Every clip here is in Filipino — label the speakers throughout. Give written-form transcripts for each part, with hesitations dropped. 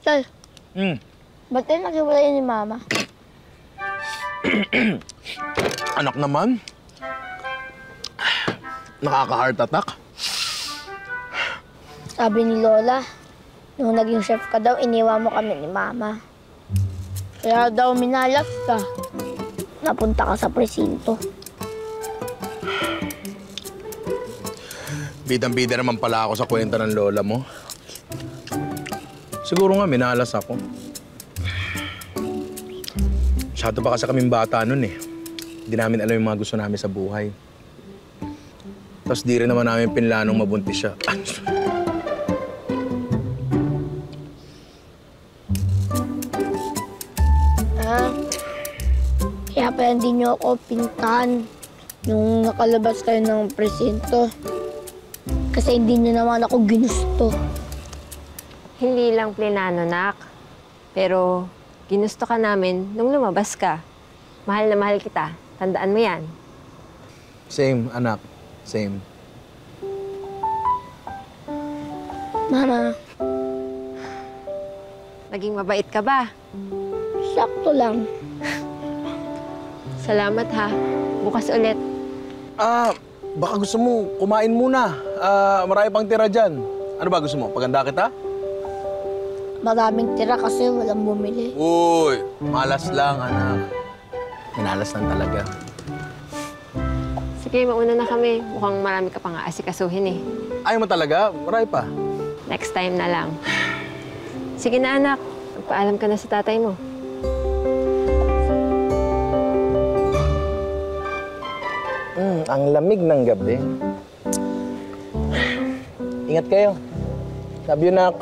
Speaker 1: Tay, ba't tayo naghiwalay ni Mama?
Speaker 2: Anak naman. Nakaka-heart attack.
Speaker 1: Sabi ni Lola, nung naging chef ka daw, iniwan mo kami ni Mama. Kaya daw minalas ka. Napunta ka sa presinto.
Speaker 2: Bidang-bida naman pala ako sa kwenta ng lola mo. Siguro nga, minalas ako. Masyado pa kasi kaming bata nun eh. Hindi namin alam yung mga gusto namin sa buhay. Tapos di rin naman namin pinlanong mabuntis siya.
Speaker 1: Kaya pala hindi niyo ako pintahan nung nakalabas kayo ng presinto. Kasi hindi niyo naman ako ginusto.
Speaker 3: Hindi lang plinano, nak. Pero ginusto ka namin nung lumabas ka. Mahal na mahal kita. Tandaan mo yan.
Speaker 2: Same, anak. Same.
Speaker 1: Mama,
Speaker 3: Naging mabait ka ba?
Speaker 1: sakto lang.
Speaker 3: Salamat ha. Bukas ulit.
Speaker 2: Baka gusto mo kumain muna. Marami pang tira dyan. Ano ba gusto mo? Paganda kita?
Speaker 1: Maraming tira kasi walang bumili.
Speaker 2: Uy, malas lang, anak. Minalas lang talaga.
Speaker 3: Sige, mauna na kami. Mukhang marami ka pang aasikasuhin eh.
Speaker 2: Ayaw mo talaga? Marami pa.
Speaker 3: Next time na lang. Sige na, anak. Magpaalam ka na sa tatay mo.
Speaker 2: Ang lamig ng gabi. Ingat kayo. Love you, nak.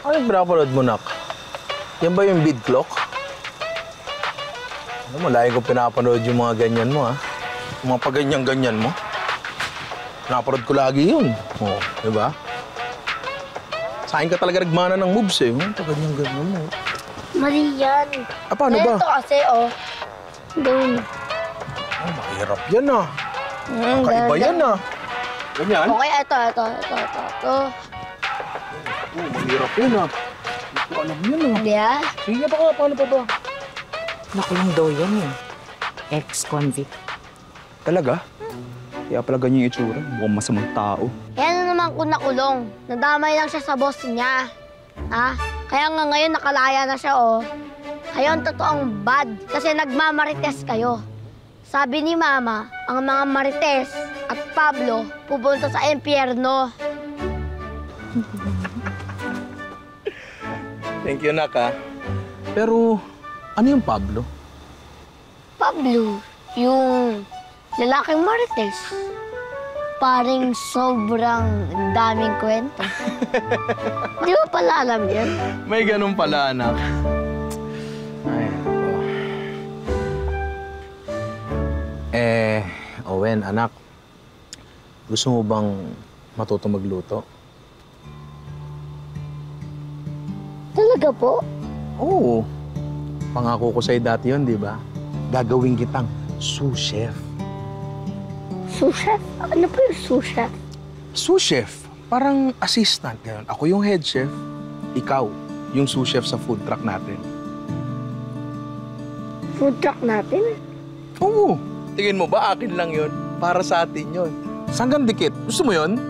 Speaker 2: Ano yung pinapanood mo, nak? Yan ba yung bid clock? Alam mo, lagi ko pinapanood yung mga ganyan mo, ha? Yung mga paganyan-ganyan mo. Pinapanood ko lagi yun. Oo, di ba? Sa akin ka talaga nagmana ng moves, eh. Yung paganyan-ganyan mo.
Speaker 1: Mali yan.
Speaker 2: Paano ba?
Speaker 1: Ito kasi, oh. Doon.
Speaker 2: Mahirap yan, ah. Kakaiba yan, ah. Ganyan?
Speaker 1: Okay, ito.
Speaker 2: Mahirap yan, ah. Hindi ko alam yan, ah.
Speaker 1: Hindi ah.
Speaker 2: Sige pa ka, paano pa ba?
Speaker 4: Nakulong daw yan eh. Ex-convict.
Speaker 5: Talaga? Kaya pala ganyan yung itsura. Mukhang masamang tao.
Speaker 1: Yan na naman kung nakulong. Nadamay lang siya sa boss niya. Ha? Kaya nga ngayon nakalaya na siya, oh. Kayo ang totoong bad kasi nagmamarites kayo. Sabi ni Mama, ang mga Marites at Pablo pupunta sa impyerno.
Speaker 2: Thank you, nak, ha. Pero, ano yung Pablo?
Speaker 1: Pablo, yung lalaking Marites. Paring sobrang daming kwento. Di ba pala alam yan?
Speaker 2: May ganun pala, anak. Ay, ako. Owen, anak. Gusto mo bang matuto magluto?
Speaker 1: Talaga po?
Speaker 2: Oo. Pangako ko sa'yo dati yun, di ba? Gagawin kitang sous chef.
Speaker 1: Sous chef? Ano po yung sous chef?
Speaker 2: Sous chef? Parang assistant. Ganun. Ako yung head chef. Ikaw, yung sous chef sa food truck natin.
Speaker 1: Food truck natin?
Speaker 2: Oo. Tingin mo ba akin lang yun? Para sa atin yun. Sanggang dikit. Gusto mo yun?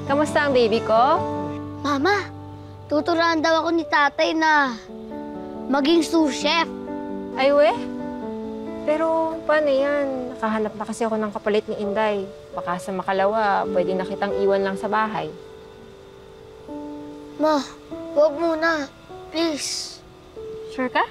Speaker 3: Kamusta ang baby ko?
Speaker 1: Mama, tuturuan daw ako ni tatay na maging sous chef.
Speaker 3: Ay, we? Pero paano yan? Nakahanap na kasi ako ng kapalit ni Inday. Baka sa makalawa, pwede na kitang iwan lang sa bahay.
Speaker 1: Ma, huwag muna. Please.
Speaker 3: Sure ka?